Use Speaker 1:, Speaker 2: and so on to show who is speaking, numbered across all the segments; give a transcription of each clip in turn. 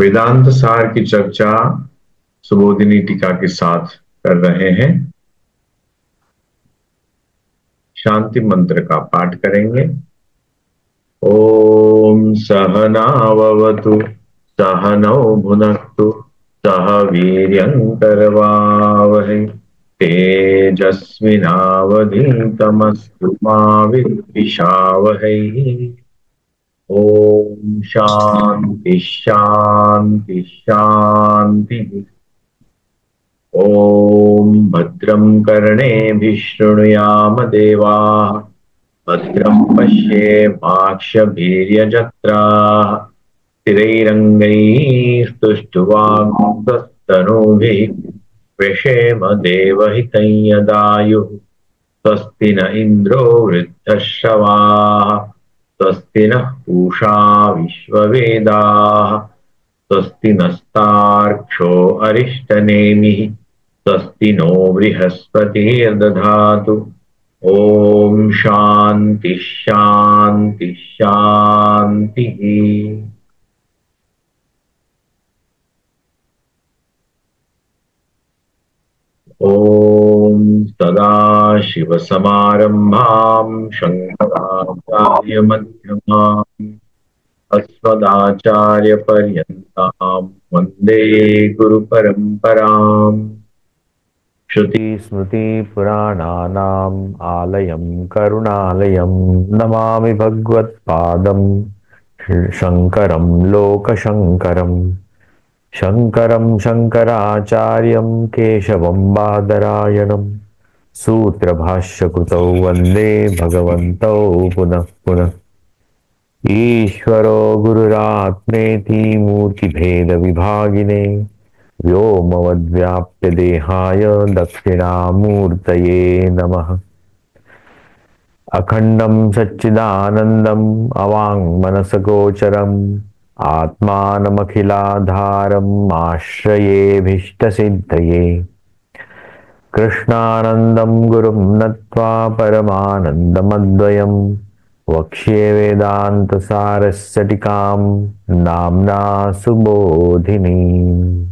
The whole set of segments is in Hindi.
Speaker 1: वेदांत सार की चर्चा सुबोधिनी टीका के साथ कर रहे हैं। शांति मंत्र का पाठ करेंगे। ओम सहनाववतु सहनौ भुनक्तु सह वीर्यंकरवावहै तेजस्विनावधीतमस्तु मा विद्विषावहै। ओम शांति शांति शांति। ओम भद्रं कर्णेभिः शृणुयाम देवाः भद्रं पश्येमाक्षभिर्यजत्राः स्थिरैरङ्गैः स्तुष्ट्वांस्तनूभिः व्यशेम देवहितं यदायुः। स्वस्ति न इन्द्रो वृद्धश्रवाः स्वस्ति नः पूषा विश्ववेदाः स्वस्ति नस्तार्क्ष्यो अरिष्टनेमिः स्वस्ति नो बृहस्पतिर्दधातु। ओम शांति शांति शांति। ओम सदाशिवसमारम्भां शङ्कराचार्यमध्यमाम् अस्मदाचार्यपर्यन्तां वन्दे गुरुपरम्पराम्।
Speaker 2: श्रुतिस्मृतिपुराणानाम् आलयं करुणालयं नमामि भगवत्पादं शङ्करं लोकशङ्करम्। शङ्करं शङ्कराचार्यं केशवं बादरायणं सूत्रभाष्यकृतौ वन्दे भगवन्तौ पुनः पुनः। ईश्वरो गुरुरात्मेति मूर्तिभेदविभागिने व्योमवद्व्याप्य देहाय दक्षिणामूर्तये नमः। अखण्डं सच्चिदानन्दम् अवाङ्मनसगोचरम् आत्मानमखिलाधारम् आश्रयेऽभीष्टसिद्धये। कृष्णानन्दं गुरुं नत्वा परमानन्दमद्वयम् वक्ष्ये वेदान्तसारस्य टीकां नाम्ना सुबोधिनीम्।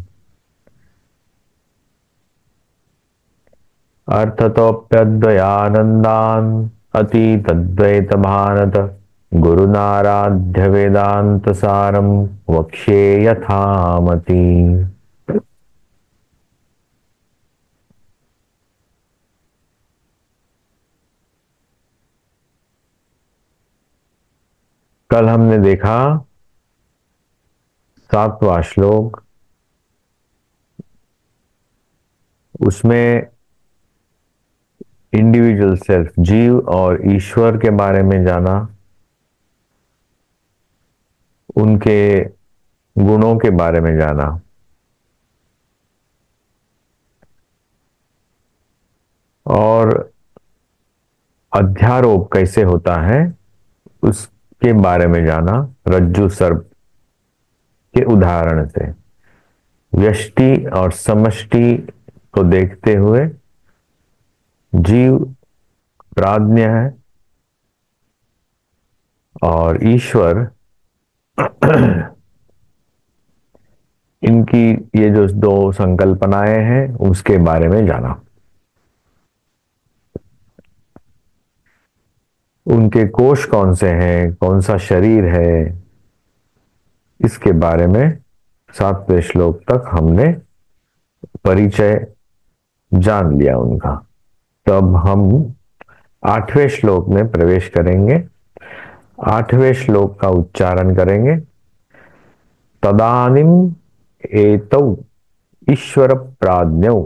Speaker 2: अर्थतोऽप्यद्वयानन्दान् अतीतद्वैतभानत गुरुनाराध्य वेदान्तसारं वक्ष्ये यथामति। कल हमने देखा 7वां श्लोक, उसमें इंडिविजुअल सेल्फ, जीव और ईश्वर के बारे में जाना, उनके गुणों के बारे में जाना, और अध्यारोप कैसे होता है उसके बारे में जाना। रज्जु सर्प के उदाहरण से व्यष्टि और समष्टि को देखते हुए जीव प्राज्ञ है और ईश्वर इनकी ये जो दो संकल्पनाएं हैं उसके बारे में जाना। उनके कोश कौन से हैं, कौन सा शरीर है, इसके बारे में 7वें श्लोक तक हमने परिचय जान लिया उनका। तब हम 8वें श्लोक में प्रवेश करेंगे। 8वें श्लोक का उच्चारण करेंगे। तदानीम एतौ ईश्वर प्राज्ञौ।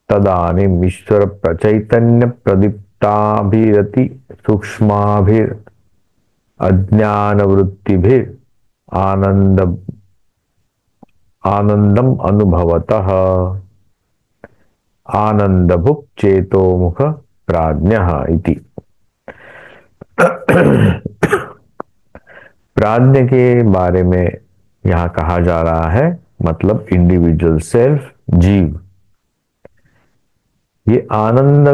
Speaker 2: तदानीम ईश्वर चैतन्य प्रदीप्ताभिरति सूक्ष्माभिर अज्ञान वृत्तिभिर आनंदम अनुभवतः आनंदभुक् चेतोमुख प्राज्ञः इति। प्राज्ञ के बारे में यहां कहा जा रहा है, मतलब इंडिविजुअल सेल्फ, जीव, ये आनंद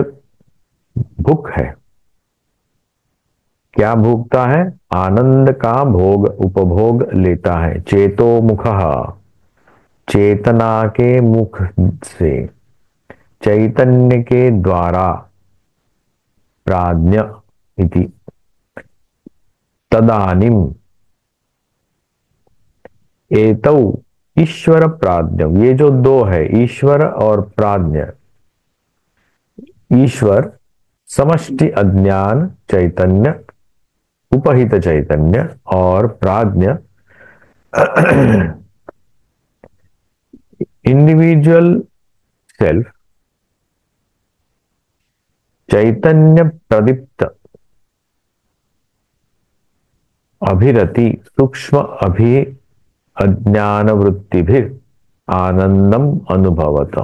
Speaker 2: भुक है। क्या भोगता है? आनंद का भोग उपभोग लेता है। चेतो मुखः, चेतना के मुख से, चैतन्य के द्वारा, प्राज्ञ इति। तदानीम एतौ ईश्वर प्राज्ञ, ये जो दो है ईश्वर और प्राज्ञ, ईश्वर समष्टि अज्ञान चैतन्य, उपहित चैतन्य, और प्राज्ञ इंडिविजुअल सेल्फ, चैतन्य प्रदीप्त अभिरति सूक्ष्म अभि अज्ञान वृत्ति भी आनंदम अनुभवत।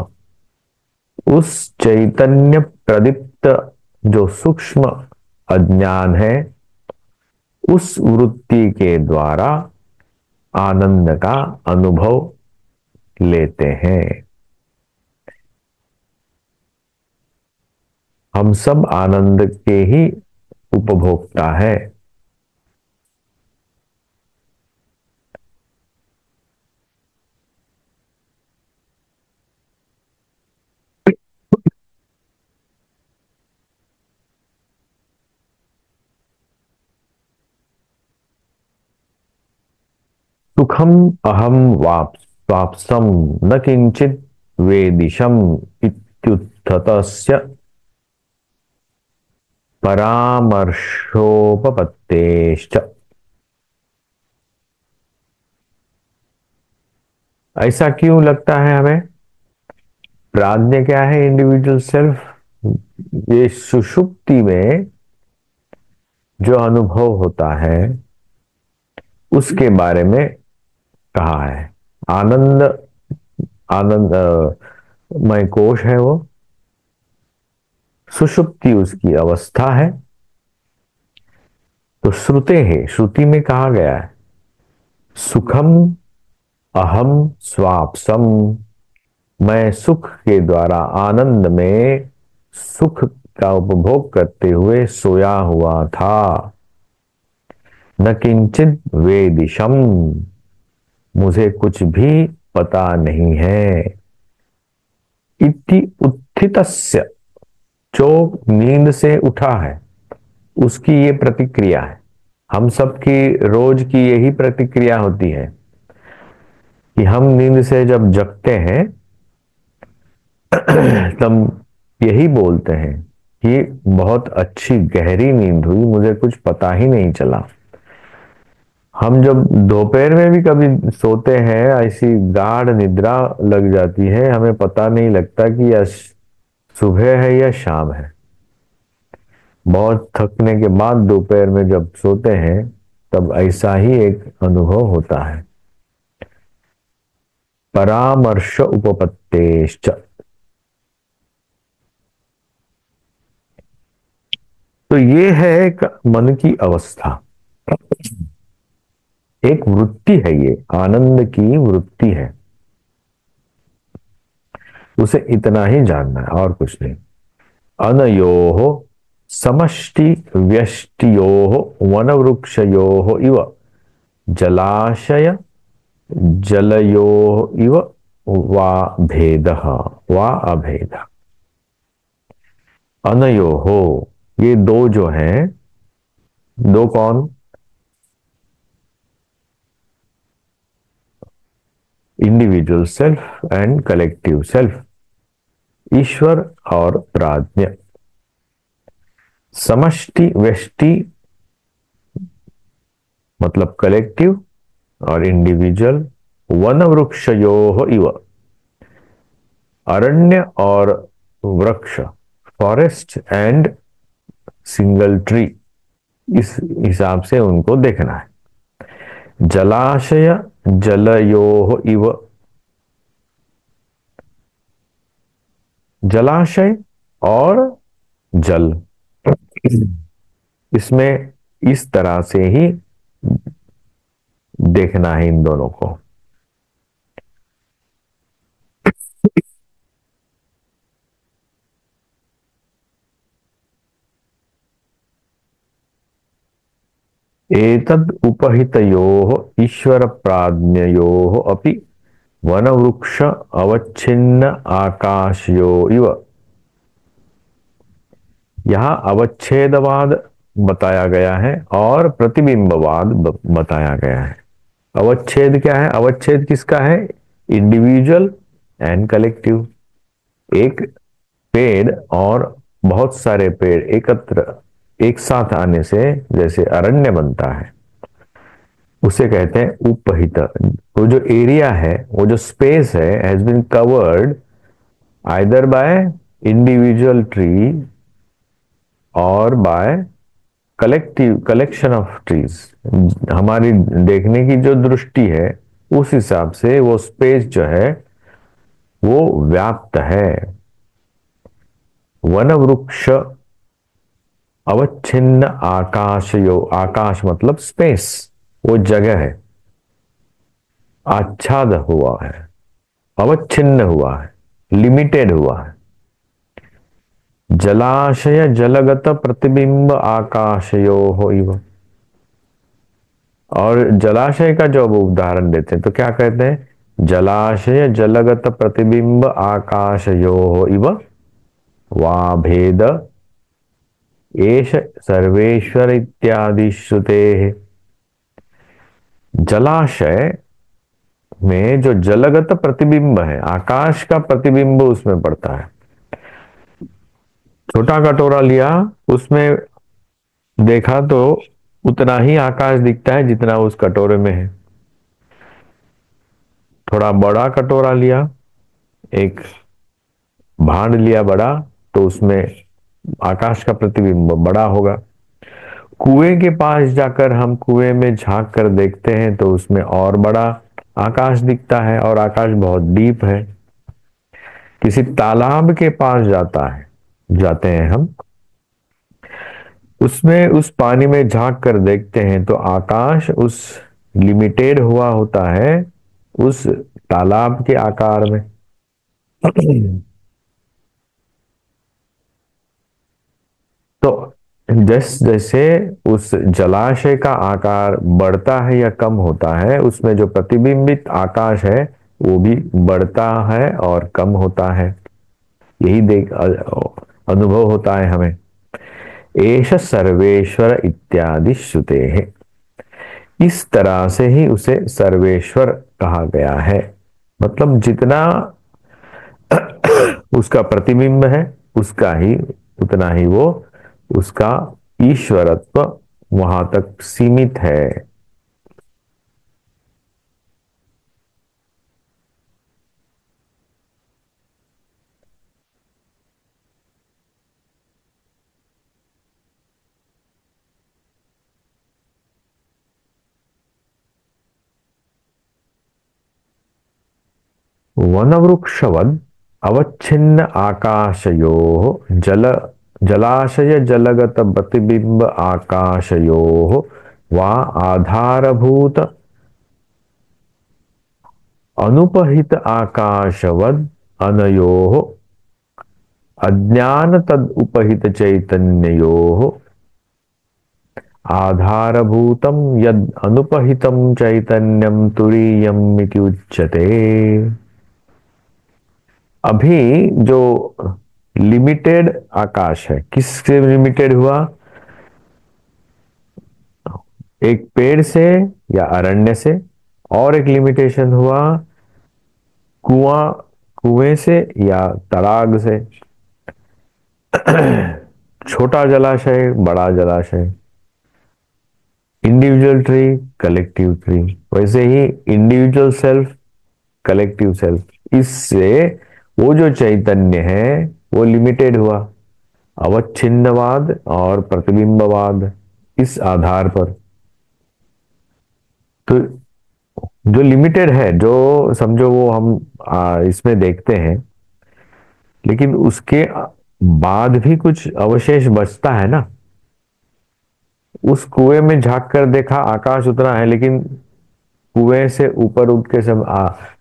Speaker 2: उस चैतन्य प्रदीप्त जो सूक्ष्म अज्ञान है, उस वृत्ति के द्वारा आनंद का अनुभव लेते हैं। हम सब आनंद के ही उपभोक्ता है। सुखम अहम वाप्सम न किंचित वेदिशम इत्युत्थतस्य परामर्शोपपत्तेश्च। ऐसा क्यों लगता है हमें? प्राज्ञ क्या है? Individual self. ये सुषुप्ति में जो अनुभव होता है उसके बारे में कहा है। आनंद, आनंद मय कोश है वो, सुषुप्ति उसकी अवस्था है। तो श्रुते है, श्रुति में कहा गया है सुखम अहम स्वाप्सम, मैं सुख के द्वारा, आनंद में सुख का उपभोग करते हुए सोया हुआ था। न किंचित वेदिशम, मुझे कुछ भी पता नहीं है। इति उत्थितस्य, जो नींद से उठा है उसकी ये प्रतिक्रिया है। हम सबकी रोज की यही प्रतिक्रिया होती है कि हम नींद से जब जगते हैं तब यही बोलते हैं कि बहुत अच्छी गहरी नींद हुई, मुझे कुछ पता ही नहीं चला। हम जब दोपहर में भी कभी सोते हैं, ऐसी गाढ़ निद्रा लग जाती है, हमें पता नहीं लगता कि यह सुबह है या शाम है। बहुत थकने के बाद दोपहर में जब सोते हैं तब ऐसा ही एक अनुभव होता है। परामर्श उपपत्तेश्च, तो ये है एक मन की अवस्था, एक वृत्ति है, ये आनंद की वृत्ति है। उसे इतना ही जानना है और कुछ नहीं। अनयोः समष्टि व्यष्टियोः वनवृक्षयोः इव जलाशय जलयोः इव वा भेदः वा अभेदः। अनयोः, ये दो जो हैं, दो कौन? Individual self and collective self, ईश्वर और प्राज्ञ। समष्टि व्यष्टि मतलब कलेक्टिव और इंडिविजुअल। वन वृक्षयोः इव, अरण्य और वृक्ष, फॉरेस्ट एंड सिंगल ट्री, इस हिसाब से उनको देखना है। जलाशय जलयोः इव, जलाशय और जल, इसमें इस तरह से ही देखना है इन दोनों को। एतद् उपहितयोः ईश्वर प्राज्ञयोः अपि वनवृक्ष अवच्छिन्न आकाशयो इव। यहां अवच्छेदवाद बताया गया है और प्रतिबिंबवाद बताया गया है। अवच्छेद क्या है? अवच्छेद किसका है? Individual and collective. एक पेड़ और बहुत सारे पेड़ एकत्र एक साथ आने से जैसे अरण्य बनता है, उसे कहते हैं उपहित। वो जो एरिया है, वो जो स्पेस है, has been covered either by individual tree और by collective collection of trees. हमारी देखने की जो दृष्टि है उस हिसाब से वो स्पेस जो है वो व्याप्त है। वन वृक्ष अवच्छिन्न आकाशयो, आकाश मतलब स्पेस, वो जगह है, आच्छाद हुआ है, अवच्छिन्न हुआ है, लिमिटेड हुआ है। जलाशय जलगत प्रतिबिंब आकाशयो हो इव। और जलाशय का जो उदाहरण देते हैं तो क्या कहते हैं? जलाशय जलगत प्रतिबिंब आकाशयो हो इव वा भेद एष सर्वेश्वर इत्यादि श्रुते। जलाशय में जो जलगत प्रतिबिंब है, आकाश का प्रतिबिंब उसमें पड़ता है। छोटा कटोरा लिया, उसमें देखा तो उतना ही आकाश दिखता है जितना उस कटोरे में है। थोड़ा बड़ा कटोरा लिया, एक भांड लिया बड़ा, तो उसमें आकाश का प्रतिबिंब बड़ा होगा। कुएं के पास जाकर हम कुएं में झांक कर देखते हैं तो उसमें और बड़ा आकाश दिखता है और आकाश बहुत डीप है। किसी तालाब के पास जाते हैं हम, उसमें उस पानी में झांक कर देखते हैं तो आकाश उस लिमिटेड हुआ होता है उस तालाब के आकार में। तो जैसे उस जलाशय का आकार बढ़ता है या कम होता है, उसमें जो प्रतिबिंबित आकाश है वो भी बढ़ता है और कम होता है। यही देख अनुभव होता है हमें। एष सर्वेश्वर इत्यादि श्रुते है। इस तरह से ही उसे सर्वेश्वर कहा गया है। मतलब जितना उसका प्रतिबिंब है उसका ही उतना ही वो उसका ईश्वरत्व वहां तक सीमित है। वनवृक्षवद अवच्छिन्न आकाशयोः जलाशय जलगत प्रतिबिंब आकाशयोः वा आधारभूत अनुपहित आकाशवद अनयोः अज्ञान तद उपहित चैतन्ययोः आधारभूतम यद अनुपहितम चैतन्यम तुरीयम इति उच्यते। अभी जो लिमिटेड आकाश है, किससे लिमिटेड हुआ? एक पेड़ से या अरण्य से, और एक लिमिटेशन हुआ कुएं से या तड़ाग से। छोटा जलाशय, बड़ा जलाशय, इंडिविजुअल ट्री, कलेक्टिव ट्री। वैसे ही इंडिविजुअल सेल्फ, कलेक्टिव सेल्फ। इससे वो जो चैतन्य है वो लिमिटेड हुआ। अवच्छिन्नवाद और प्रतिबिंबवाद, इस आधार पर। तो जो लिमिटेड है, जो समझो वो हम इसमें देखते हैं, लेकिन उसके बाद भी कुछ अवशेष बचता है ना। उस कुएं में झांक कर देखा, आकाश उतना है, लेकिन कुएं से ऊपर उठ के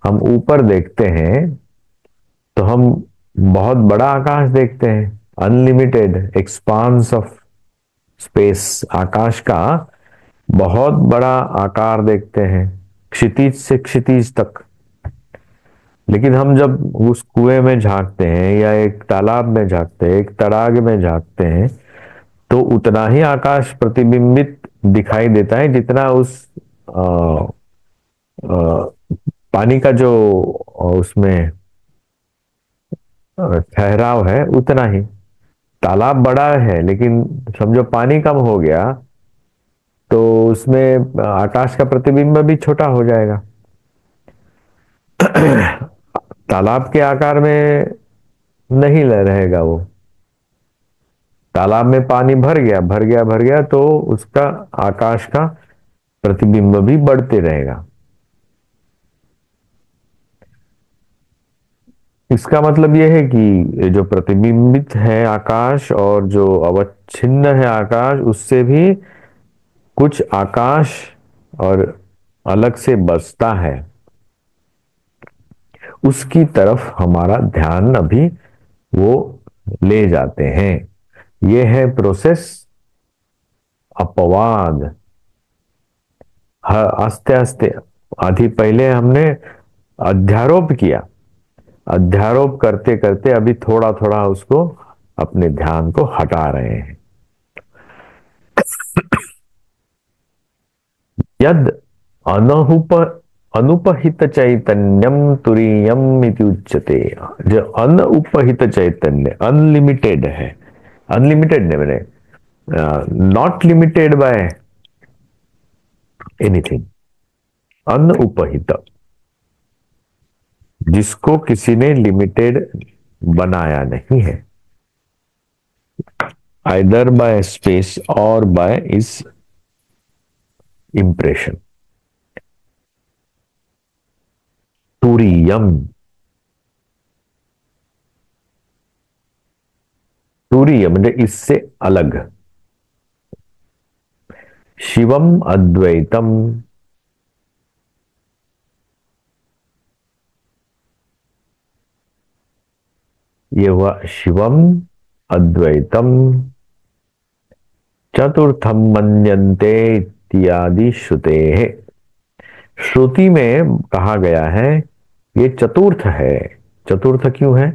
Speaker 2: हम ऊपर देखते हैं तो हम बहुत बड़ा आकाश देखते हैं। Unlimited expanse of space. आकाश का बहुत बड़ा आकार देखते हैं, क्षितिज से क्षितिज तक। लेकिन हम जब उस कुएं में झांकते हैं या एक तालाब में झांकते हैं, एक तड़ाग में झांकते हैं, तो उतना ही आकाश प्रतिबिंबित दिखाई देता है जितना उस अ, अ, पानी का जो उसमें ठहराव है उतना ही। तालाब बड़ा है लेकिन समझो पानी कम हो गया तो उसमें आकाश का प्रतिबिंब भी छोटा हो जाएगा। तालाब के आकार में नहीं रहेगा वो। तालाब में पानी भर गया भर गया भर गया तो उसका आकाश का प्रतिबिंब भी बढ़ते रहेगा। इसका मतलब यह है कि जो प्रतिबिंबित है आकाश और जो अवच्छिन्न है आकाश, उससे भी कुछ आकाश और अलग से बसता है, उसकी तरफ हमारा ध्यान अभी वो ले जाते हैं। ये है प्रोसेस अपवाद। आस्ते आस्ते आधी पहले हमने अध्यारोप किया, अध्यारोप करते करते अभी थोड़ा थोड़ा उसको अपने ध्यान को हटा रहे हैं। यद अनहुप अनुपहित चैतन्यम तुरीयम इति उच्यते। जो अनुपहित चैतन्य अनलिमिटेड है, अनलिमिटेड नहीं, मैंने नॉट लिमिटेड बाय एनीथिंग, अनुपहित, जिसको किसी ने लिमिटेड बनाया नहीं है, आइदर बाय स्पेस और बाय इस इंप्रेशन। तुरीयम, तुरीय म्हणजे इससे अलग। शिवम अद्वैतम, ये हुआ शिवम अद्वैतम। चतुर्थम मन्यन्ते इत्यादि श्रुते है। श्रुति में कहा गया है ये चतुर्थ है। चतुर्थ क्यों है?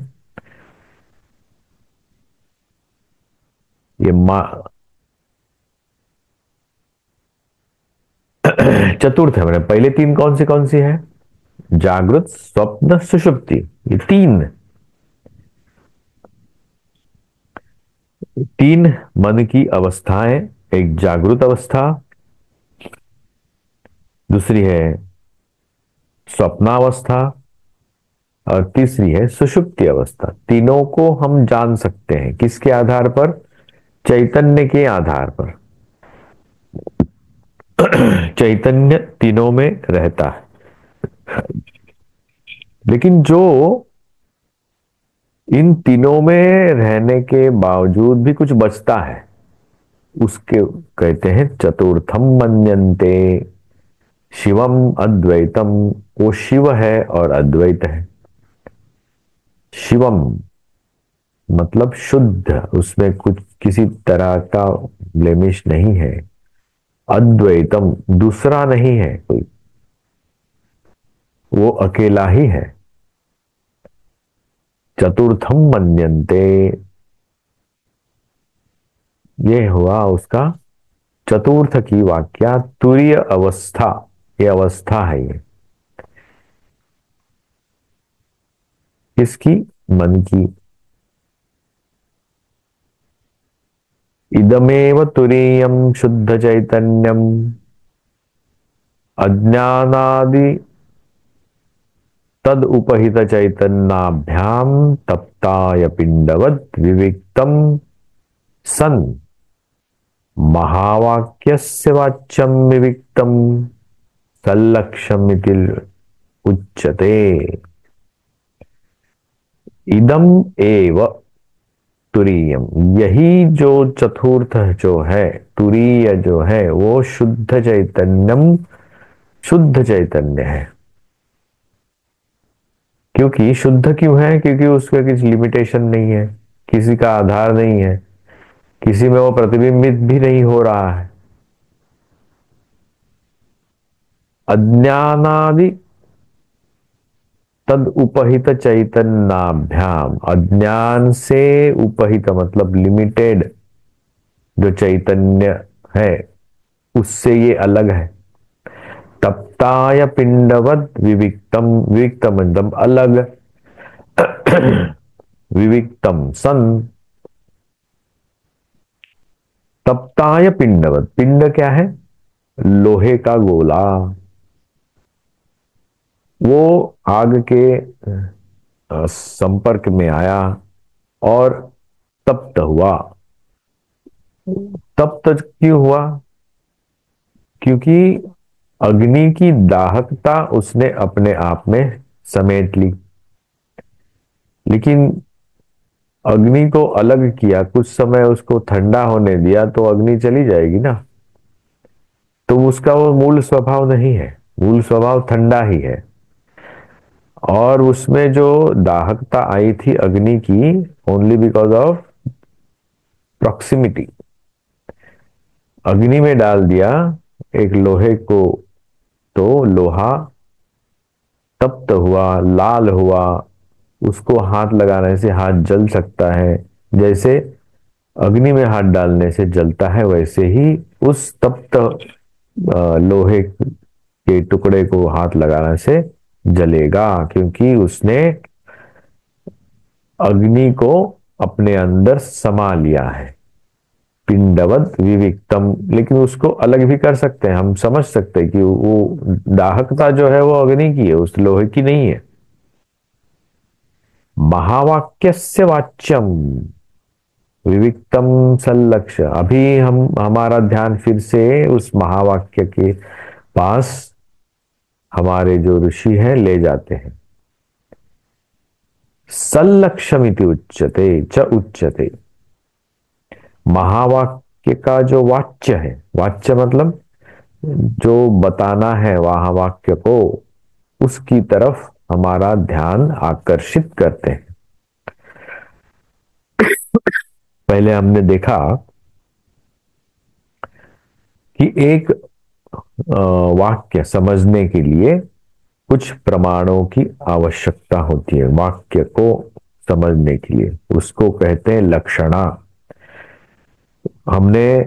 Speaker 2: ये चतुर्थ है, मैंने पहले तीन कौन सी है? जागृत, स्वप्न, सुषुप्ति, ये तीन, तीन मन की अवस्थाएं। एक जागृत अवस्था, दूसरी है स्वप्नावस्था और तीसरी है सुषुप्ति अवस्था। तीनों को हम जान सकते हैं किसके आधार पर? चैतन्य के आधार पर। चैतन्य तीनों में रहता है, लेकिन जो इन तीनों में रहने के बावजूद भी कुछ बचता है उसके कहते हैं चतुर्थम मन्यन्ते शिवम अद्वैतम। वो शिव है और अद्वैत है। शिवम मतलब शुद्ध, उसमें कुछ किसी तरह का ब्लेमिश नहीं है। अद्वैतम दूसरा नहीं है कोई, वो अकेला ही है। चतुर्थम मन्यन्ते, ये हुआ उसका चतुर्थ की वाक्या। तुरीय अवस्था, ये अवस्था है, ये किसकी? मन की। इदमेव तुरीयम शुद्ध चैतन्यम अज्ञानादि तद उपहित चैतन्याभ्याम तप्ताय पिंडवत विविक्तम सन महावाक्यस्य वाच्यम विविक्तम सल्लक्षमिति उच्यते। इदम एव तुरीयम, यही जो चतुर्थ जो है, तुरीय जो है, वो शुद्ध चैतन्यम, शुद्ध चैतन्य है। क्योंकि शुद्ध क्यों है? क्योंकि उसका किसी लिमिटेशन नहीं है, किसी का आधार नहीं है, किसी में वो प्रतिबिंबित भी नहीं हो रहा है। अज्ञानादि तद उपहित चैतन्याभ्याम, अज्ञान से उपहित मतलब लिमिटेड जो चैतन्य है उससे ये अलग है। तप्ताय पिंडवत विविक्तम, विविक्तम मतलब अलग, विविक्तम सन। तप्ताय पिंडवत, पिंड क्या है? लोहे का गोला। वो आग के संपर्क में आया और तप्त हुआ। तप्त क्यों हुआ? क्योंकि अग्नि की दाहकता उसने अपने आप में समेट ली, लेकिन अग्नि को अलग किया, कुछ समय उसको ठंडा होने दिया तो अग्नि चली जाएगी ना। तो उसका वो मूल स्वभाव नहीं है, मूल स्वभाव ठंडा ही है। और उसमें जो दाहकता आई थी अग्नि की, ओनली बिकॉज ऑफ प्रॉक्सिमिटी। अग्नि में डाल दिया एक लोहे को तो लोहा तप्त हुआ, लाल हुआ, उसको हाथ लगाने से हाथ जल सकता है। जैसे अग्नि में हाथ डालने से जलता है, वैसे ही उस तप्त लोहे के टुकड़े को हाथ लगाने से जलेगा, क्योंकि उसने अग्नि को अपने अंदर समा लिया है। पिंडवत विविक्तम, लेकिन उसको अलग भी कर सकते हैं, हम समझ सकते हैं कि वो दाहकता जो है वो अग्नि की है, उस लोहे की नहीं है। महावाक्यस्य वाच्यम विविक्तम संलक्ष्य, अभी हम हमारा ध्यान फिर से उस महावाक्य के पास हमारे जो ऋषि हैं ले जाते हैं। संलक्ष्यमिति उच्यते च उच्यते, महावाक्य का जो वाच्य है, वाच्य मतलब जो बताना है वहां वाक्य को, उसकी तरफ हमारा ध्यान आकर्षित करते हैं। पहले हमने देखा कि एक वाक्य समझने के लिए कुछ प्रमाणों की आवश्यकता होती है। वाक्य को समझने के लिए उसको कहते हैं लक्षणा। हमने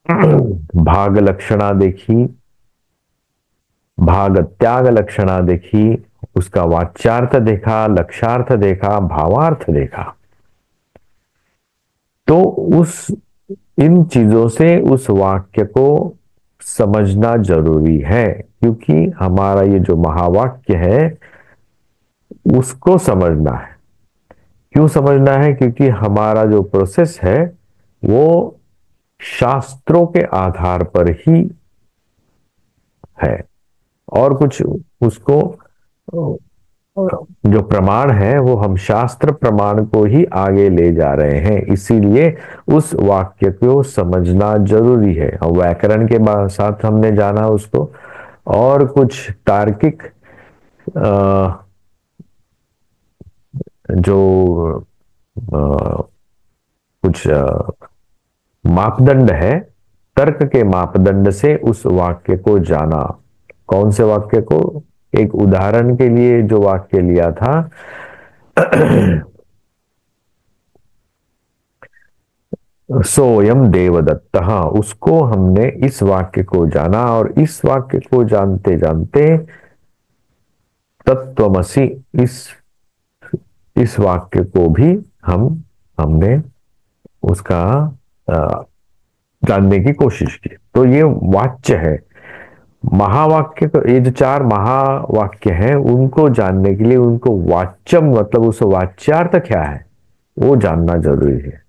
Speaker 2: भाग लक्षणा देखी, भाग त्याग लक्षणा देखी, उसका वाच्यार्थ देखा, लक्षार्थ देखा, भावार्थ देखा। तो उस इन चीजों से उस वाक्य को समझना जरूरी है, क्योंकि हमारा ये जो महावाक्य है उसको समझना है। क्यों समझना है? क्योंकि हमारा जो प्रोसेस है वो शास्त्रों के आधार पर ही है, और कुछ उसको जो प्रमाण है वो हम शास्त्र प्रमाण को ही आगे ले जा रहे हैं, इसीलिए उस वाक्य को समझना जरूरी है। और व्याकरण के साथ हमने जाना उसको, और कुछ तार्किक जो कुछ मापदंड है, तर्क के मापदंड से उस वाक्य को जाना। कौन से वाक्य को? एक उदाहरण के लिए जो वाक्य लिया था सोयम देवदत्त, उसको हमने इस वाक्य को जाना, और इस वाक्य को जानते जानते तत्वमसि इस वाक्य को भी हमने उसका जानने की कोशिश की। तो ये वाच्य है। महावाक्य को, ये जो चार महावाक्य हैं उनको जानने के लिए उनको वाच्यम मतलब उस वाच्यार्थ क्या है वो जानना जरूरी है।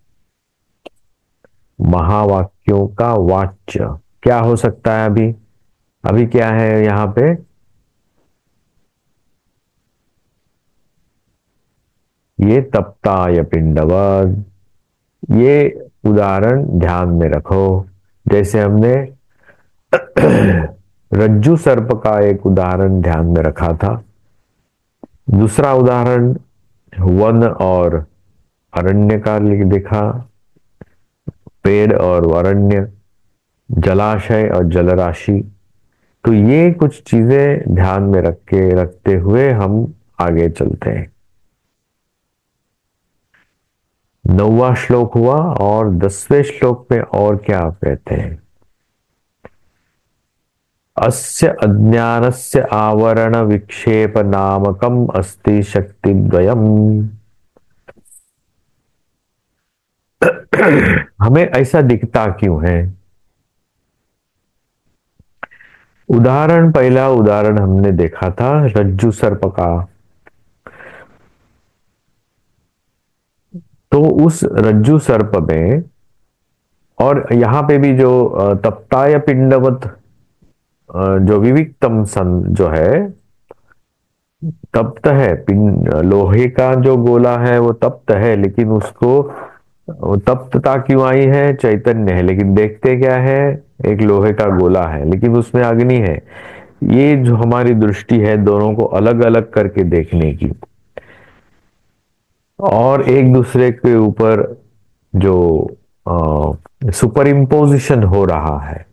Speaker 2: महावाक्यों का वाच्य क्या हो सकता है? अभी अभी क्या है यहां पे? ये तप्ताय पिंडवत, ये उदाहरण ध्यान में रखो। जैसे हमने रज्जु सर्प का एक उदाहरण ध्यान में रखा था। दूसरा उदाहरण वन और अरण्य का देखा, पेड़ और अरण्य, जलाशय और जलराशि। तो ये कुछ चीजें ध्यान में रखते हुए हम आगे चलते हैं। 9वां श्लोक हुआ, और 10वें श्लोक में और क्या कहते हैं? अस्य अज्ञानस्य आवरण विक्षेप नामकम अस्ति शक्तिद्वयम्। हमें ऐसा दिखता क्यों है? उदाहरण, पहला उदाहरण हमने देखा था रज्जु सर्प का। तो उस रज्जु सर्प में, और यहां पे भी जो तप्ताय पिंडवत, जो विविक्तम सन जो है, तप्त है। पिंड लोहे का जो गोला है वो तप्त है, लेकिन उसको वो तप्तता क्यों आई है? चैतन्य है, लेकिन देखते क्या है? एक लोहे का गोला है, लेकिन उसमें अग्नि है। ये जो हमारी दृष्टि है दोनों को अलग अलग करके देखने की, और एक दूसरे के ऊपर जो सुपर इम्पोजिशन हो रहा है,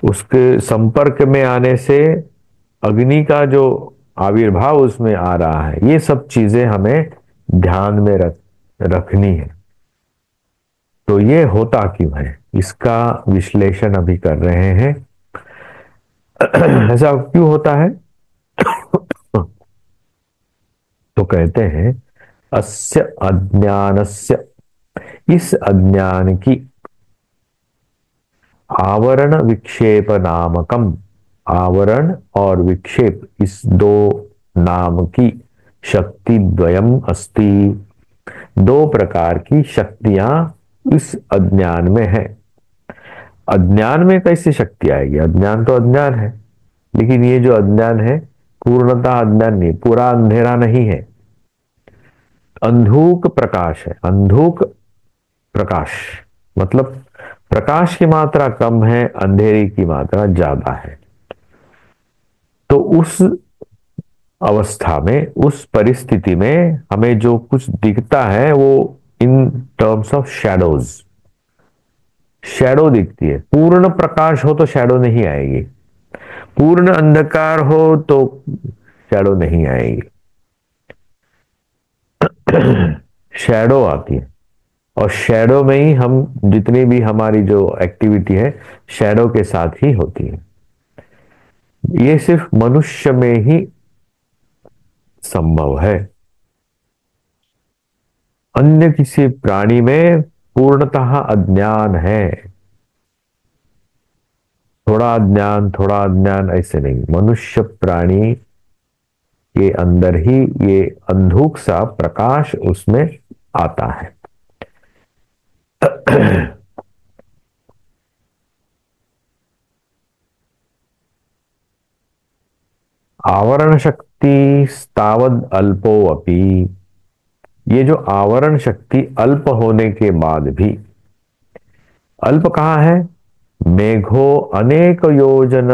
Speaker 2: उसके संपर्क में आने से अग्नि का जो आविर्भाव उसमें आ रहा है, ये सब चीजें हमें ध्यान में रखनी है। तो ये होता क्यों है, इसका विश्लेषण अभी कर रहे हैं। ऐसा क्यों होता है? तो कहते हैं अस्य अज्ञानस्य, इस अज्ञान की, आवरण विक्षेप नामकम, आवरण और विक्षेप इस दो नाम की शक्ति द्वयम अस्ति, दो प्रकार की शक्तियां इस अज्ञान में है। अज्ञान में कैसे शक्ति आएगी? अज्ञान तो अज्ञान है, लेकिन ये जो अज्ञान है पूर्णतः अज्ञान नहीं, पूरा अंधेरा नहीं है, अंधूक प्रकाश है। अंधूक प्रकाश मतलब प्रकाश की मात्रा कम है, अंधेरे की मात्रा ज्यादा है। तो उस अवस्था में, उस परिस्थिति में हमें जो कुछ दिखता है वो in terms of shadows, shadow दिखती है। पूर्ण प्रकाश हो तो शैडो नहीं आएगी, पूर्ण अंधकार हो तो शैडो नहीं आएगी, शैडो आती है। और शैडो में ही हम, जितनी भी हमारी जो एक्टिविटी है शैडो के साथ ही होती है। ये सिर्फ मनुष्य में ही संभव है, अन्य किसी प्राणी में पूर्णतः अज्ञान है। थोड़ा अज्ञान ऐसे नहीं, मनुष्य प्राणी के अंदर ही ये अंधुक सा प्रकाश उसमें आता है। आवरण शक्ति स्तावद अल्पो अपि, ये जो आवरण शक्ति अल्प होने के बाद भी, अल्प कहां है? मेघो अनेक योजन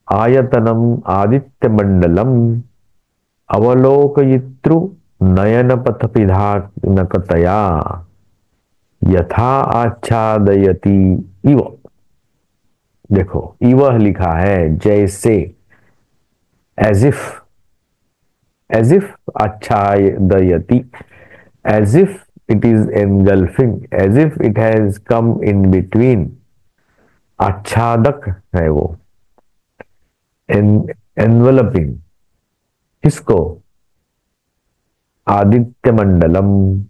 Speaker 2: आयतनम आदित्य मंडलम अवलोकयितृ नयन पथपिधानकतया यथा आच्छादयति इव। देखो, इव लिखा है जैसे, एज इफ आच्छादयति, as if it is engulfing, as if it has come in between. आच्छादक है वो, एनवलपिंग। किसको? आदित्य मंडलम,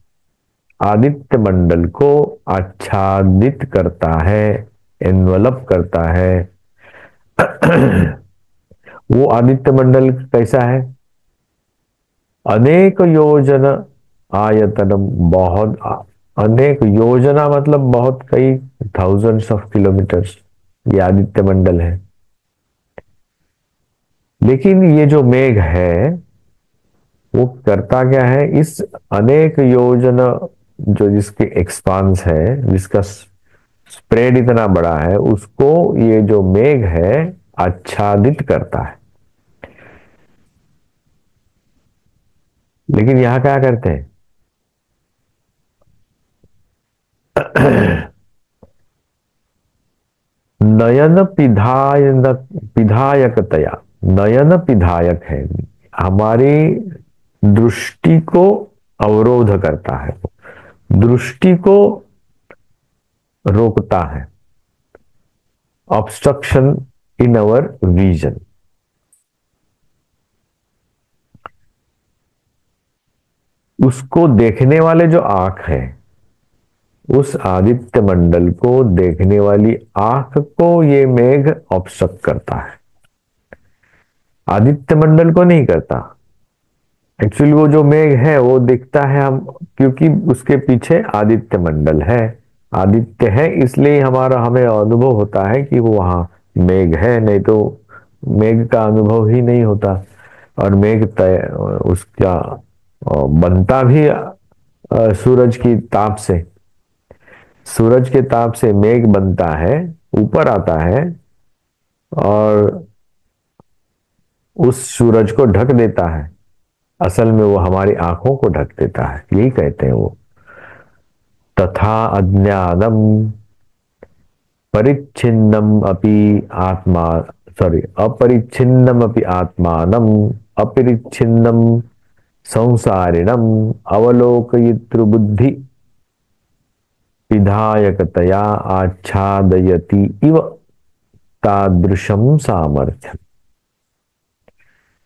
Speaker 2: आदित्य मंडल को आच्छादित करता है, एनवलप करता है। वो आदित्य मंडल कैसा है? अनेक योजन आयतनम, बहुत अनेक योजना मतलब बहुत, कई थाउजेंड्स ऑफ किलोमीटर्स ये आदित्य मंडल है। लेकिन ये जो मेघ है वो करता क्या है? इस अनेक योजना, जो जिसके एक्सपांस है, जिसका स्प्रेड इतना बड़ा है, उसको ये जो मेघ है आच्छादित करता है। लेकिन यहां क्या करते हैं? नयन पिधायकतया, नयन पिधायक है, हमारी दृष्टि को अवरोध करता है, दृष्टि को रोकता है, ऑब्स्ट्रक्शन इन अवर विजन। उसको देखने वाले जो आंख है, उस आदित्य मंडल को देखने वाली आंख को ये मेघ ऑब्स्ट्रक्ट करता है, आदित्य मंडल को नहीं करता। एक्चुअली वो जो मेघ है वो दिखता है हम, क्योंकि उसके पीछे आदित्य मंडल है, आदित्य है, इसलिए हमारा हमें अनुभव होता है कि वो वहां मेघ है, नहीं तो मेघ का अनुभव ही नहीं होता। और मेघ तय उसका बनता भी सूरज की ताप से, सूरज के ताप से मेघ बनता है, ऊपर आता है और उस सूरज को ढक देता है। असल में वो हमारी आंखों को ढक देता है, यही कहते हैं वो। तथा अज्ञानम परिच्छिन्नम अपि आत्मा, सॉरी, अपरिच्छिन्नम अपि आत्मानम अपरिच्छिन्नम संसारिणम अवलोकयितृ बुद्धि विधायकतया आच्छादयति इव तादृशम सामर्थ्य।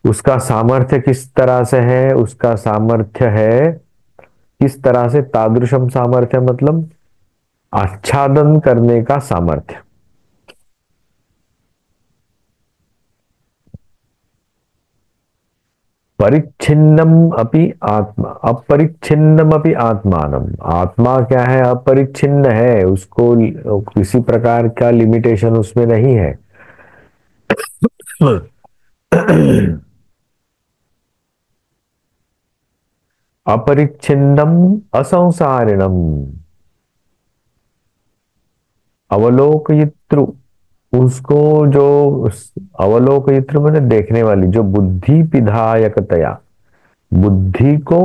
Speaker 2: उसका सामर्थ्य किस तरह से है, उसका सामर्थ्य है किस तरह से, तादृशम सामर्थ्य मतलब आच्छादन करने का सामर्थ्य। परिच्छिन्नम अपि आत्मा, अपरिच्छिन्नम अपि आत्मानम, आत्मा क्या है, अपरिच्छिन्न है, उसको किसी प्रकार का लिमिटेशन उसमें नहीं है। अपरिच्छिन्नम असंसारिणम अवलोकयितृ, उसको जो अवलोकयितृ मैंने देखने वाली, जो बुद्धि विधायकतया, बुद्धि को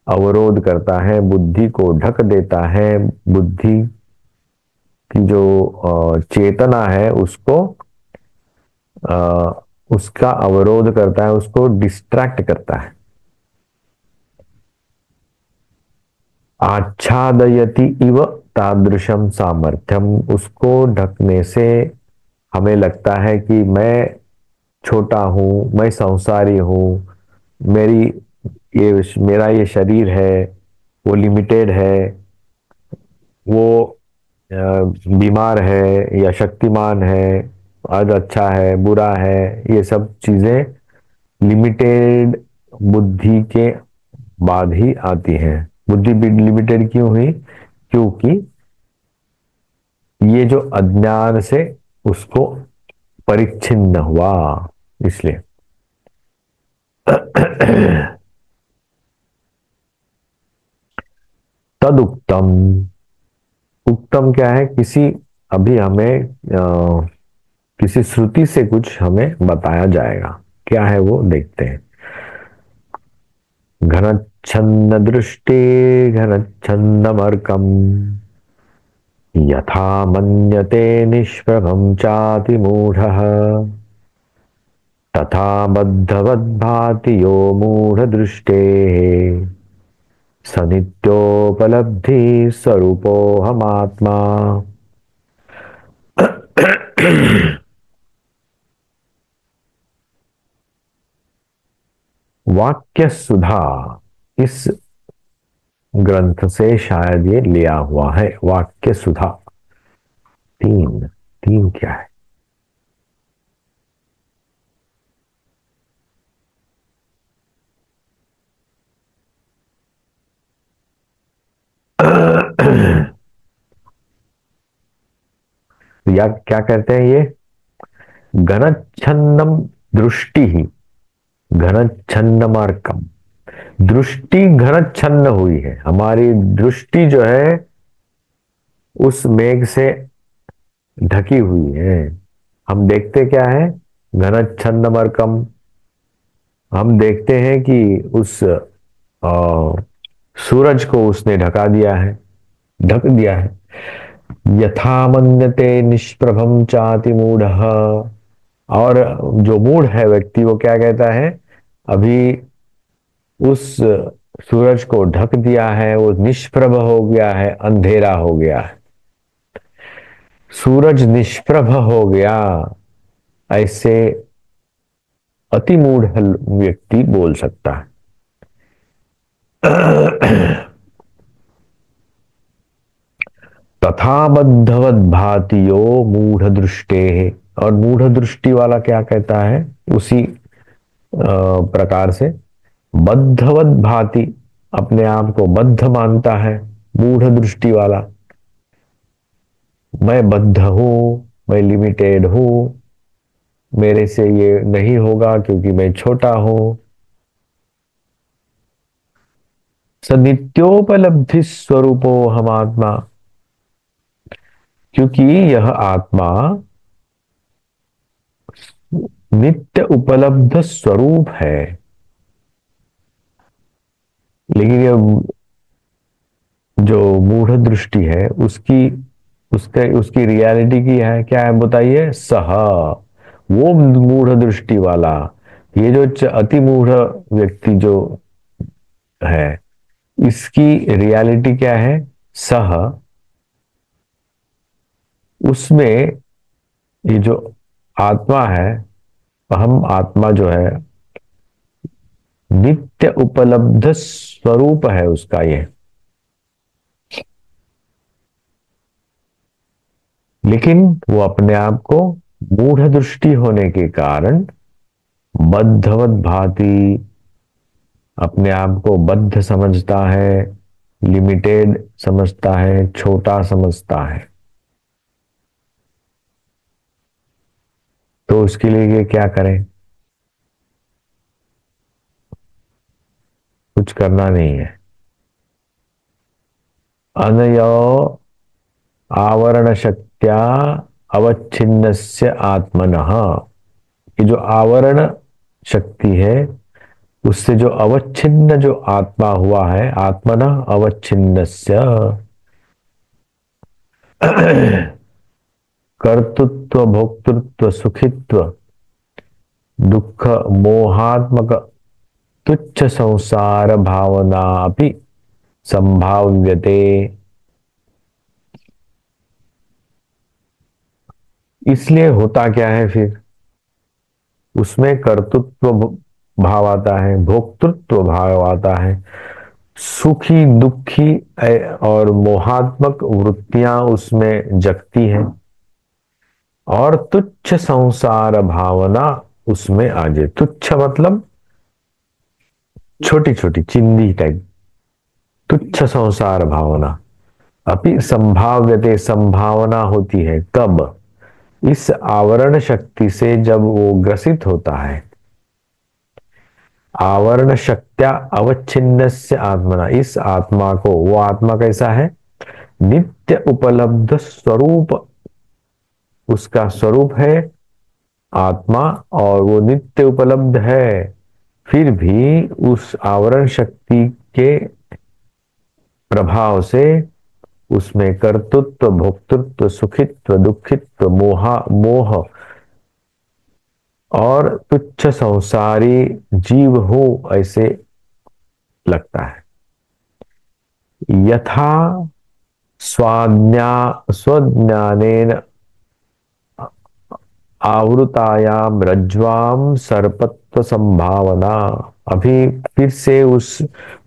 Speaker 2: अवरोध करता है, बुद्धि को ढक देता है, बुद्धि की जो चेतना है उसको उसका अवरोध करता है, उसको डिस्ट्रैक्ट करता है। आच्छादयति इव तादृशम सामर्थ्यम, उसको ढकने से हमें लगता है कि मैं छोटा हूं, मैं संसारी हूं, मेरी ये मेरा ये शरीर है वो लिमिटेड है, वो बीमार है या शक्तिमान है, आज अच्छा है बुरा है, ये सब चीजें लिमिटेड बुद्धि के बाद ही आती हैं। बुद्धि लिमिटेड क्यों हुई, क्योंकि ये जो अज्ञान से उसको परिच्छिन्न हुआ, इसलिए। तदुक्तम, उत्तम क्या है, किसी अभी हमें किसी श्रुति से कुछ हमें बताया जाएगा, क्या है वो देखते हैं। घनच्छन्न दृष्टि घनच्छन्नमर्कम यथा मन्यते निष्प्रभं चाति मूढ़ः तथा बद्धवद्भाति यो मूढ़दृष्टेः स नित्योपलब्धि स्वरूपोऽहमात्मा। वाक्य सुधा, इस ग्रंथ से शायद ये लिया हुआ है, वाक्य सुधा। तीन, तीन क्या है, या क्या कहते हैं ये, घनच्छन्नम दृष्टि ही घनच्छन्नमार्कम, दृष्टि घनच्छन्न हुई है, हमारी दृष्टि जो है उस मेघ से ढकी हुई है। हम देखते क्या है, घनच्छन्नमर्कम, हम देखते हैं कि उस सूरज को उसने ढका दिया है, ढक दिया है। यथा मन्यते निष्प्रभम चाति मूढ़ः। और जो मूढ़ है व्यक्ति वो क्या कहता है, अभी उस सूरज को ढक दिया है, वो निष्प्रभ हो गया है, अंधेरा हो गया है। सूरज निष्प्रभ हो गया, ऐसे अति मूढ़ व्यक्ति बोल सकता है। तथा बद्धवद भाति यो मूढ़ दृष्टे। और मूढ़ दृष्टि वाला क्या कहता है, उसी प्रकार से बद्धवद भाति, अपने आप को बद्ध मानता है मूढ़ दृष्टि वाला। मैं बद्ध हूं, मैं लिमिटेड हूं, मेरे से ये नहीं होगा क्योंकि मैं छोटा हूं। स नित्योपलब्धि स्वरूपो हम आत्मा, क्योंकि यह आत्मा नित्य उपलब्ध स्वरूप है। लेकिन यह जो मूढ़ दृष्टि है उसकी रियलिटी की है क्या है बताइए, सह, वो मूढ़ दृष्टि वाला, ये जो अति मूढ़ व्यक्ति जो है, इसकी रियलिटी क्या है, सह, उसमें ये जो आत्मा है, हम आत्मा जो है नित्य उपलब्ध स्वरूप है उसका ये। लेकिन वो अपने आप को मूढ़ दृष्टि होने के कारण बद्धवत भांति अपने आप को बद्ध समझता है, लिमिटेड समझता है, छोटा समझता है। तो उसके लिए ये क्या करें, कुछ करना नहीं है। अनयो आवरण शक्त्या अवच्छिन्नस्य आत्मनः, ये जो आवरण शक्ति है उससे जो अवच्छिन्न जो आत्मा हुआ है, आत्मनः अवच्छिन्नस्य कर्तृत्व भोक्तृत्व सुखित्व दुख मोहात्मक तुच्छ संसार भावना अपि संभाव्यते। इसलिए होता क्या है फिर, उसमें कर्तृत्व भाव आता है, भोक्तृत्व भाव आता है, सुखी दुखी और मोहात्मक वृत्तियां उसमें जगती हैं, और तुच्छ संसार भावना उसमें आ जाए। तुच्छ मतलब छोटी छोटी चिंदी टाइप, तुच्छ संसार भावना अपि संभाव्यते, संभावना होती है कब, इस आवरण शक्ति से जब वो ग्रसित होता है। आवरण शक्त्या अवच्छिन्नस्य आत्मना, इस आत्मा को, वो आत्मा कैसा है, नित्य उपलब्ध स्वरूप, उसका स्वरूप है आत्मा, और वो नित्य उपलब्ध है। फिर भी उस आवरण शक्ति के प्रभाव से उसमें कर्तृत्व भोक्तृत्व सुखित्व दुखित्व मोह और तुच्छ संसारी जीव हो ऐसे लगता है। यथा स्वज्ञानेन आवृतायाम रज्ज्वाम सर्पत्व संभावना। अभी फिर से उस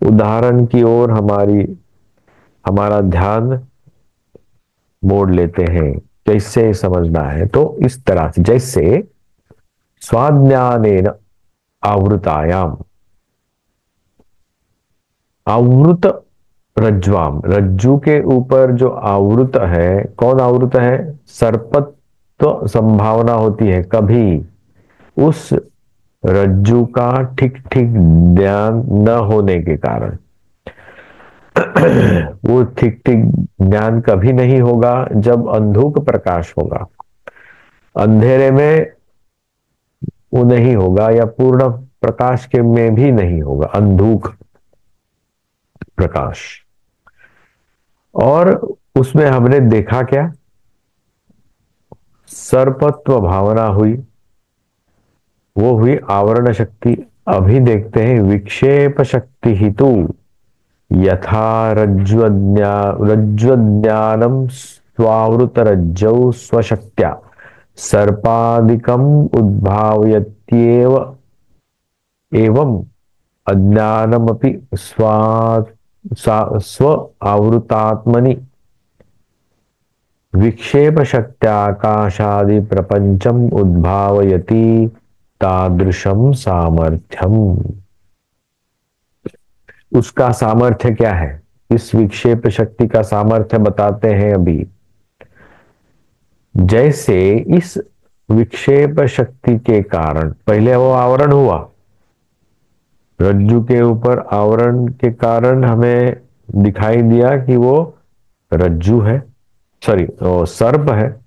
Speaker 2: उदाहरण की ओर हमारा ध्यान मोड़ लेते हैं। कैसे समझना है, तो इस तरह से, जैसे स्वाज्ञानेन आवृतायाम, आवृत रज्ज्वाम, रज्जु के ऊपर जो आवृत है, कौन आवृत है, सर्पत्व संभावना होती है कभी, उस रज्जु का ठीक ठीक ध्यान न होने के कारण। वो ठीक ठीक ज्ञान कभी नहीं होगा जब अंधुक प्रकाश होगा, अंधेरे में वो नहीं होगा, या पूर्ण प्रकाश के में भी नहीं होगा, अंधुक प्रकाश। और उसमें हमने देखा क्या? सर्पत्व भावना हुई, वो हुई आवरण शक्ति। अभी देखते हैं विक्षेप शक्ति हितु। यथा रज्ज्वज्ञानम स्वावृत रज्जौ स्वशक्त्या सर्पादिकम उद्भावयत्येव एवं अज्ञानमपि स्व आवृतात्मनि विक्षेप शक्त्याकाशादि प्रपंचम उद्भावयति तादृशम सामर्थ्यम। उसका सामर्थ्य क्या है? इस विक्षेप शक्ति का सामर्थ्य बताते हैं अभी। जैसे इस विक्षेप शक्ति के कारण पहले वो आवरण हुआ, रज्जु के ऊपर आवरण के कारण हमें दिखाई दिया कि वो रज्जु है, सॉरी वो सर्प है।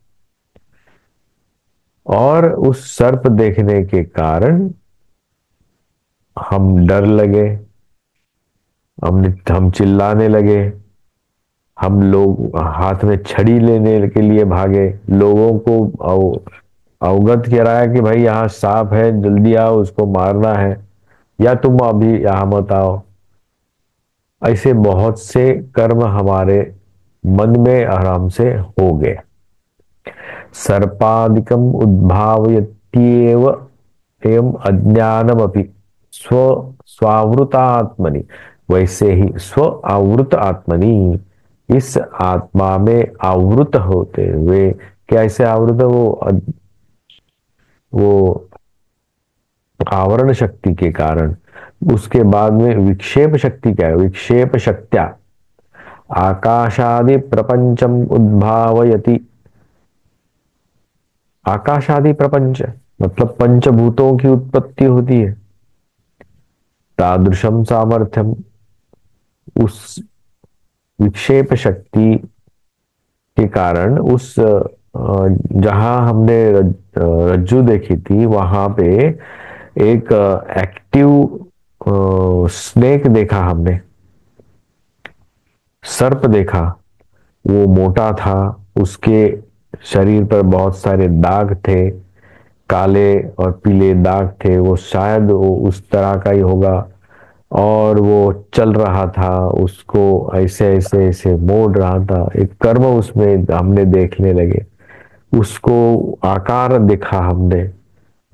Speaker 2: और उस सर्प देखने के कारण हम डर लगे, हम चिल्लाने लगे, हम लोग हाथ में छड़ी लेने के लिए भागे, लोगों को अवगत कराया कि भाई यहाँ सांप है, जल्दी आओ, उसको मारना है, या तुम अभी यहाँ मत आओ। ऐसे बहुत से कर्म हमारे मन में आराम से हो गए। सर्पादिकम उद्भावयत्येव एवं अज्ञानमपि स्व स्वावृतात्मनि। वैसे ही स्व आवृत आत्मनि, इस आत्मा में आवृत होते हुए, कैसे आवृत? वो आवरण शक्ति के कारण। उसके बाद में विक्षेप शक्ति क्या है? विक्षेप शक्त्या आकाशादि प्रपंचम उद्भावयति। आकाशादि प्रपंच मतलब पंचभूतों की उत्पत्ति होती है। तादृशम सामर्थ्यम, उस विक्षेप शक्ति के कारण उस जहां हमने रज्जु देखी थी वहां पे एक एक्टिव स्नेक देखा हमने, सर्प देखा। वो मोटा था, उसके शरीर पर बहुत सारे दाग थे, काले और पीले दाग थे। वो शायद वो उस तरह का ही होगा। और वो चल रहा था, उसको ऐसे ऐसे ऐसे मोड़ रहा था, एक कर्म उसमें हमने देखने लगे। उसको आकार देखा हमने,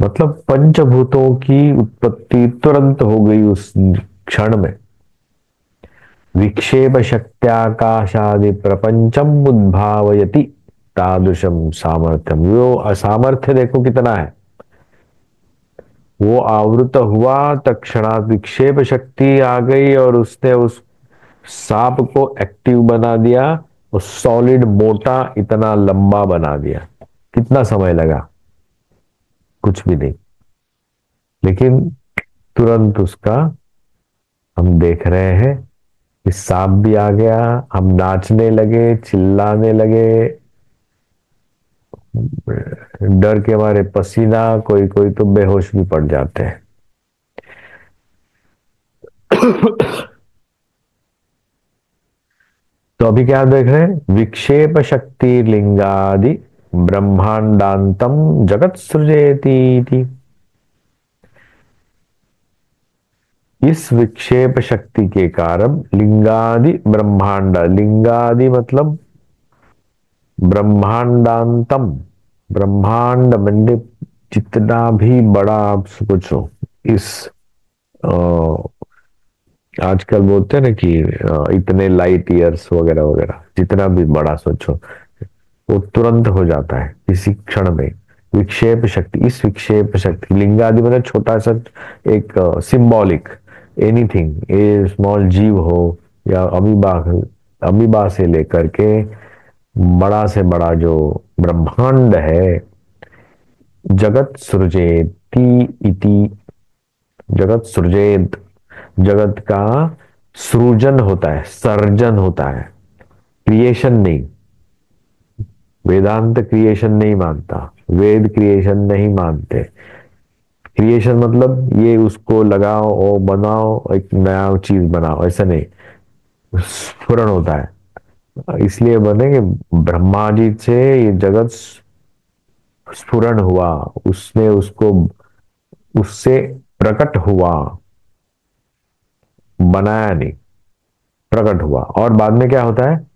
Speaker 2: मतलब पंचभूतों की उत्पत्ति तुरंत हो गई उस क्षण में। विक्षेप शक्त्याकाशादि प्रपंचम उद्भावयति तादृशम सामर्थ्यम। वो असामर्थ्य देखो कितना है। वो आवृत हुआ, तत्क्षणात विक्षेप शक्ति आ गई और उसने उस सांप को एक्टिव बना दिया और सॉलिड मोटा इतना लंबा बना दिया। कितना समय लगा? कुछ भी नहीं, लेकिन तुरंत उसका हम देख रहे हैं कि सांप भी आ गया। हम नाचने लगे, चिल्लाने लगे, डर के मारे पसीना, कोई कोई तो बेहोश भी पड़ जाते हैं। तो अभी क्या देख रहे हैं? विक्षेप शक्ति लिंगादि ब्रह्मांडांतम जगत सृजेति। इस विक्षेप शक्ति के कारण लिंगादि ब्रह्मांड, लिंगादि मतलब ब्रह्मांडांतम, ब्रह्मांड मंडे जितना भी बड़ा आप सोचो। इस आजकल बोलते हैं ना कि इतने लाइट ईयर्स वगैरह वगैरह, जितना भी बड़ा सोचो वो तुरंत हो जाता है इसी क्षण में। विक्षेप शक्ति, इस विक्षेप शक्ति लिंगादि मतलब छोटा सा एक सिंबॉलिक एनीथिंग, ए स्मॉल जीव हो या अमीबा, अमीबा से लेकर के बड़ा से बड़ा जो ब्रह्मांड है, जगत सृजेति इति, जगत सृजेत, जगत का सृजन होता है, सर्जन होता है, क्रिएशन नहीं। वेदांत क्रिएशन नहीं मानता, वेद क्रिएशन नहीं मानते। क्रिएशन मतलब ये उसको लगाओ और बनाओ, एक नया चीज बनाओ, ऐसा नहीं। स्फुरण होता है, इसलिए बने कि ब्रह्मा जी से ये जगत स्फुरण हुआ, उसने उसको उससे प्रकट हुआ, बनाया नहीं, प्रकट हुआ। और बाद में क्या होता है,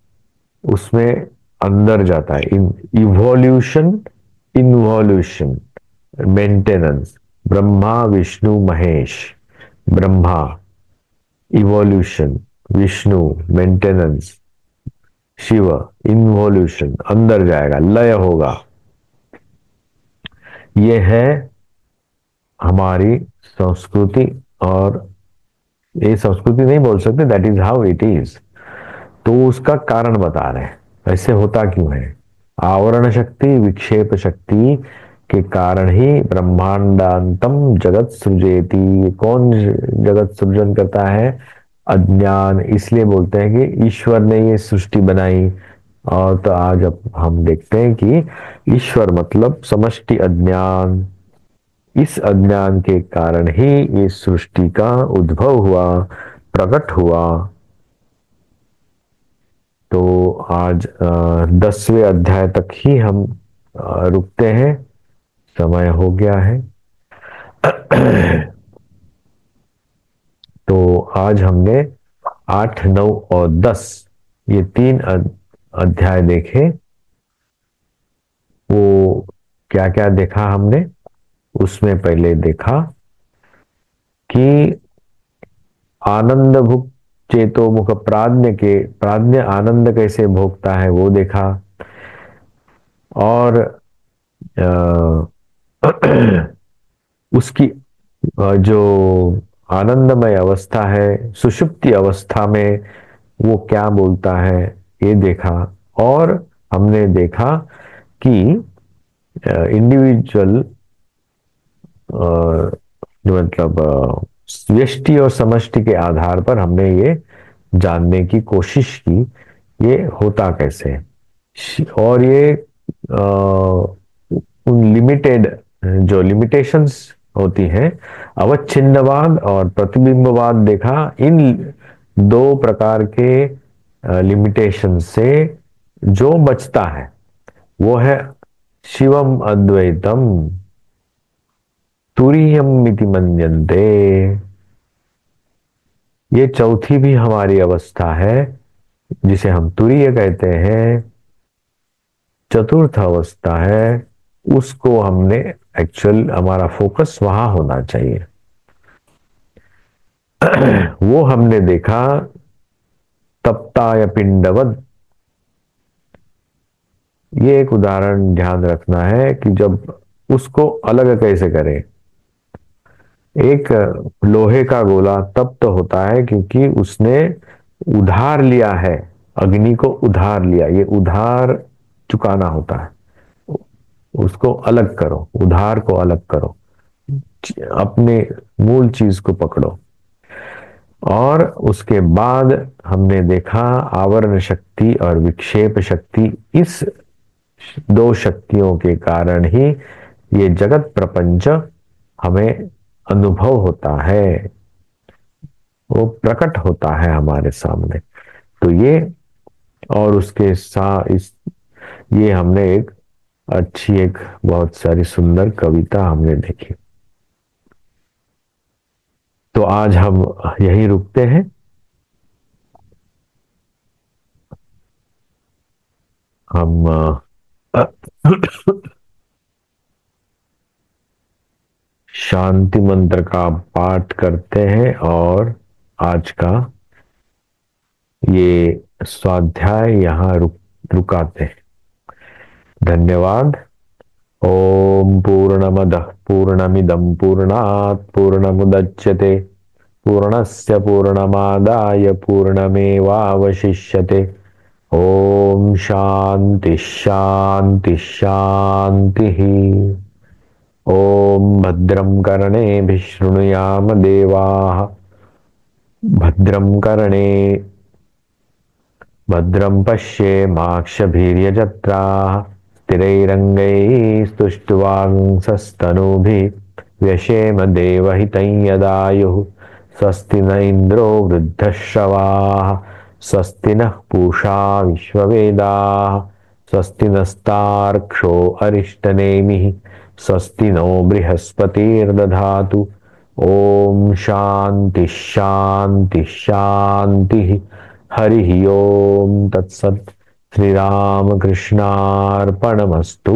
Speaker 2: उसमें अंदर जाता है, in evolution, involution, maintenance. Brahma Vishnu Mahesh, Brahma evolution, Vishnu maintenance, Shiva involution, अंदर जाएगा, लय होगा। ये है हमारी संस्कृति। और ये संस्कृति नहीं बोल सकते, that is how it is. तो उसका कारण बता रहे हैं, ऐसे होता क्यों है। आवरण शक्ति विक्षेप शक्ति के कारण ही ब्रह्मांडांतम जगत सृजेति। कौन जगत सृजन करता है, अज्ञान। इसलिए बोलते हैं कि ईश्वर ने ये सृष्टि बनाई। और तो आज अब हम देखते हैं कि ईश्वर मतलब समष्टि अज्ञान। इस अज्ञान के कारण ही इस सृष्टि का उद्भव हुआ, प्रकट हुआ। तो आज 10वें अध्याय तक ही हम रुकते हैं, समय हो गया है। तो आज हमने 8, 9 और 10 ये 3 अध्याय देखे। वो क्या क्या देखा हमने, उसमें पहले देखा कि आनंद भुक चेतो मुख प्राज्ञ के, प्राज्ञ आनंद कैसे भोगता है वो देखा। और उसकी जो आनंदमय अवस्था है, सुषुप्ति अवस्था में वो क्या बोलता है, ये देखा। और हमने देखा कि इंडिविजुअल मतलब व्यष्टि और समष्टि के आधार पर हमने ये जानने की कोशिश की ये होता कैसे। और ये उन लिमिटेड, जो लिमिटेशंस होती हैं, अवच्छिन्नवाद और प्रतिबिंबवाद देखा। इन दो प्रकार के लिमिटेशन से जो बचता है वो है शिवम अद्वैतम तुरीयम इति मन्यन्ते। ये चौथी भी हमारी अवस्था है जिसे हम तुरीय कहते हैं, चतुर्थ अवस्था है। उसको हमने एक्चुअल हमारा फोकस वहां होना चाहिए। वो हमने देखा तप्ताय पिंडवद। ये एक उदाहरण ध्यान रखना है कि जब उसको अलग कैसे करें। एक लोहे का गोला तप्त होता है क्योंकि उसने उधार लिया है, अग्नि को उधार लिया। ये उधार चुकाना होता है। उसको अलग करो, उधार को अलग करो, अपने मूल चीज को पकड़ो। और उसके बाद हमने देखा आवरण शक्ति और विक्षेप शक्ति। इस दो शक्तियों के कारण ही ये जगत प्रपंच हमें अनुभव होता है, वो प्रकट होता है हमारे सामने। तो ये, और उसके साथ इस, ये हमने एक अच्छी, एक बहुत सारी सुंदर कविता हमने देखी। तो आज हम यहीं रुकते हैं। हम शांति मंत्र का पाठ करते हैं और आज का ये स्वाध्याय यहाँ रुकाते हैं। धन्यवाद। ओम पूर्णमदः पूर्णमिदं पूर्णात् पूर्णमुदच्यते पूर्णस्य पूर्णमादाय पूर्णमेवावशिष्यते। ओम शांति शांति शांति। ओम भद्रं कर्णेभिः शृणुयाम देवाः, भद्रं कर्णे भद्रं पश्येमाक्षभिर्यजत्राः स्थिरैरङ्गैस्तुष्ट्वांसस्तनूभिः व्यशेम देवहितं यदायुः। स्वस्ति न इन्द्रो वृद्धश्रवाः स्वस्ति नः पूषा विश्ववेदाः स्वस्ति नस्तार्क्ष्यो अरिष्टनेमिः स्वस्ति नो बृहस्पतिर्दधातु। ओम शांति शांति शांति। हरि ओम तत्सत्। श्री राम कृष्णार्पणमस्तु।